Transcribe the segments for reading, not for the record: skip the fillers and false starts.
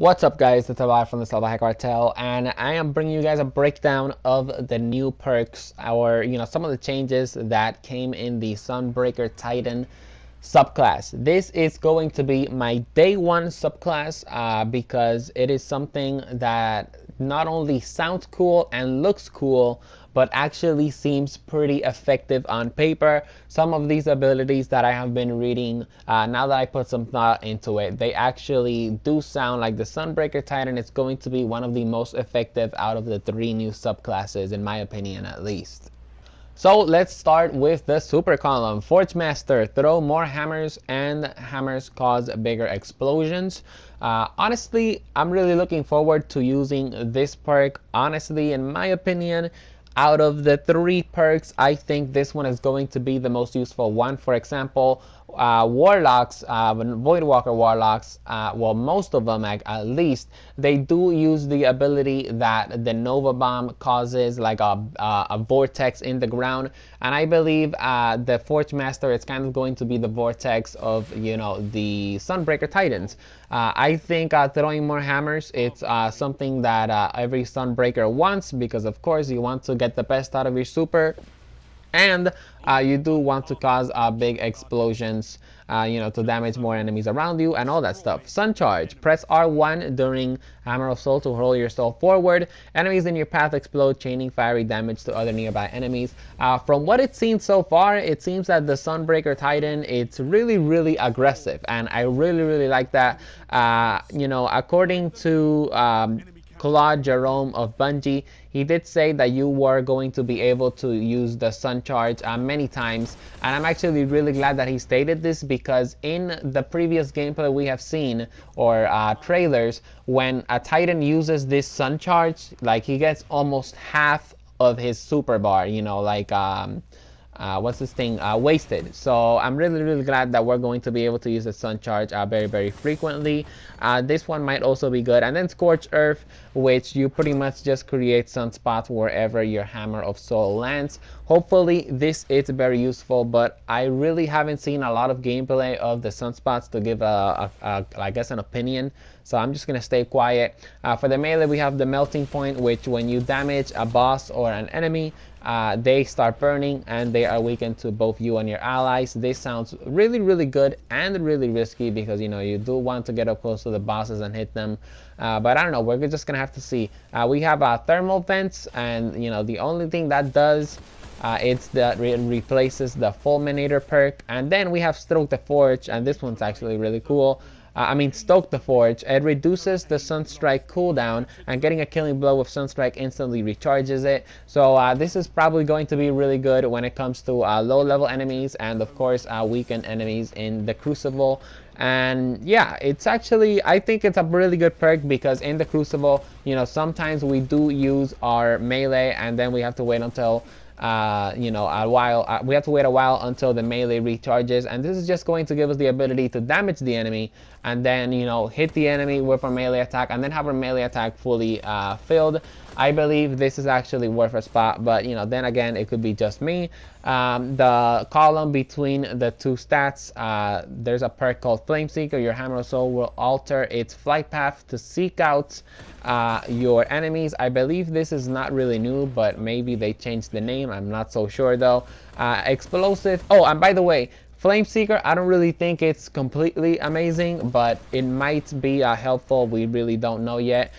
What's up, guys? It's Salvajee from the Salvajee Cartel, and I am bringing you guys a breakdown of the new perks, or some of the changes that came in the Sunbreaker Titan subclass. This is going to be my day one subclass because it is something that not only sounds cool and looks cool, but actually seems pretty effective on paper. Some of these abilities that I have been reading, now that I put some thought into it, they actually do sound like the Sunbreaker Titan is going to be one of the most effective out of the three new subclasses, in my opinion at least. So let's start with the super column. Forge Master, throw more hammers, and hammers cause bigger explosions. Honestly, I'm really looking forward to using this perk. Honestly, in my opinion, out of the three perks, I think this one is going to be the most useful one. For example, warlocks, Voidwalker warlocks, well, most of them at least, they do use the ability that the Nova Bomb causes like a vortex in the ground, and I believe the Forge Master is kind of going to be the vortex of the Sunbreaker Titans. I think throwing more hammers, it's something that every Sunbreaker wants, because of course you want to get the best out of your super, and you do want to cause big explosions, to damage more enemies around you and all that stuff. Sun Charge, press R1 during Hammer of Soul to hurl yourself forward. Enemies in your path explode, chaining fiery damage to other nearby enemies. From what it's seen so far, it seems that the Sunbreaker Titan, it's really aggressive, and I really like that. According to Claude Jerome of Bungie, he did say that you were going to be able to use the Sun Charge many times, and I'm actually really glad that he stated this, because in the previous gameplay we have seen, or trailers, when a Titan uses this Sun Charge, like, he gets almost half of his super bar, what's this thing, wasted. So I'm really glad that we're going to be able to use the Sun Charge very frequently. This one might also be good. And then Scorch Earth, which you pretty much just create sunspots wherever your Hammer of Soul lands. Hopefully this is very useful, but I really haven't seen a lot of gameplay of the sunspots to give I guess an opinion, so I'm just gonna stay quiet. For the melee, we have the Melting Point, which when you damage a boss or an enemy, they start burning and they are weakened to both you and your allies. This sounds really good and really risky, because you do want to get up close to the bosses and hit them, but I don't know, we're just gonna have to see. We have thermal vents, and the only thing that does, it's that it replaces the Fulminator perk. And then we have Stroke the Forge, and this one's actually really cool. Stoke the Forge. It reduces the Sunstrike cooldown, and getting a killing blow with Sunstrike instantly recharges it. So this is probably going to be really good when it comes to low level enemies, and of course weakened enemies in the Crucible. And yeah, it's actually, I think it's a really good perk, because in the Crucible, sometimes we do use our melee, and then we have to wait until we have to wait a while until the melee recharges, and this is just going to give us the ability to damage the enemy, and then hit the enemy with our melee attack, and then have our melee attack fully filled. I believe this is actually worth a spot, but then again, it could be just me. The column between the two stats, there's a perk called Flame Seeker. Your Hammer of Soul will alter its flight path to seek out your enemies. I believe this is not really new, but maybe they changed the name. I'm not so sure though. Explosive. Oh, and by the way, Flame Seeker, I don't really think it's completely amazing, but it might be helpful. We really don't know yet.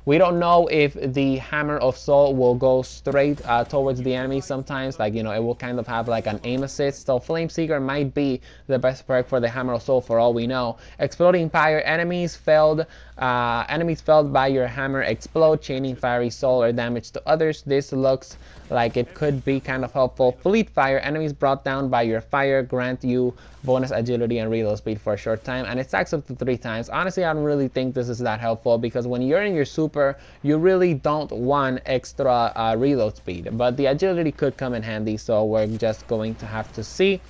We don't know if the Hammer of Soul will go straight towards the enemy sometimes. Like, it will kind of have like an aim assist. So Flame Seeker might be the best perk for the Hammer of Soul for all we know. Exploding Fire. Enemies felled by your hammer explode, chaining fiery soul or damage to others. This looks like it could be kind of helpful. Fleet Fire. Enemies brought down by your fire grant you bonus agility and reload speed for a short time, and it stacks up to 3 times. Honestly, I don't really think this is that helpful, because when you're in your super, you really don't want extra reload speed, but the agility could come in handy, so we're just going to have to see.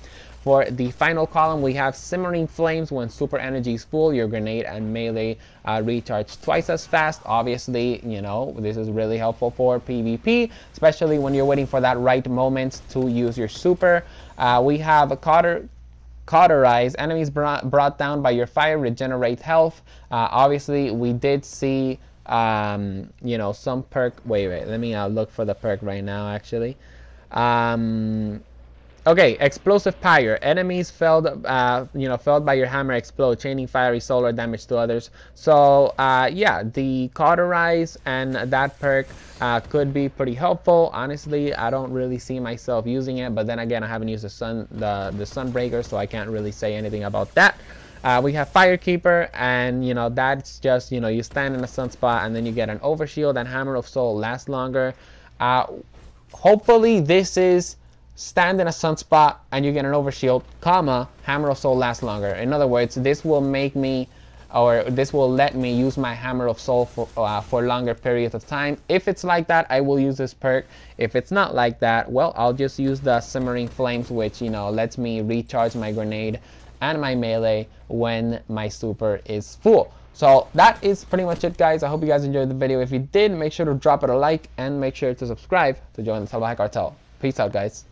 For the final column, we have Simmering Flames. When super energy is full, your grenade and melee recharge twice as fast. Obviously, this is really helpful for PvP, especially when you're waiting for that right moment to use your super. We have Cauterize. Enemies brought down by your fire regenerate health. Obviously, we did see, you know, some perk. Wait. Let me look for the perk right now, actually. Okay, explosive fire. Enemies felled, felled by your hammer explode, chaining fiery solar damage to others. So, yeah, the cauterize and that perk could be pretty helpful. Honestly, I don't really see myself using it, but then again, I haven't used the Sunbreaker, so I can't really say anything about that. We have Firekeeper, and you know that's just you stand in a sunspot and then you get an overshield, and Hammer of Soul lasts longer. Hopefully, this is stand in a sunspot and you get an overshield, comma, Hammer of Soul lasts longer. In other words, this will make me, or this will let me use my Hammer of Soul for longer periods of time. If it's like that, I will use this perk. If it's not like that, well, I'll just use the Simmering Flames, which lets me recharge my grenade and my melee when my super is full. So that is pretty much it, guys. I hope you guys enjoyed the video. If you did, make sure to drop it a like and make sure to subscribe to join the Salvajee cartel. Peace out, guys.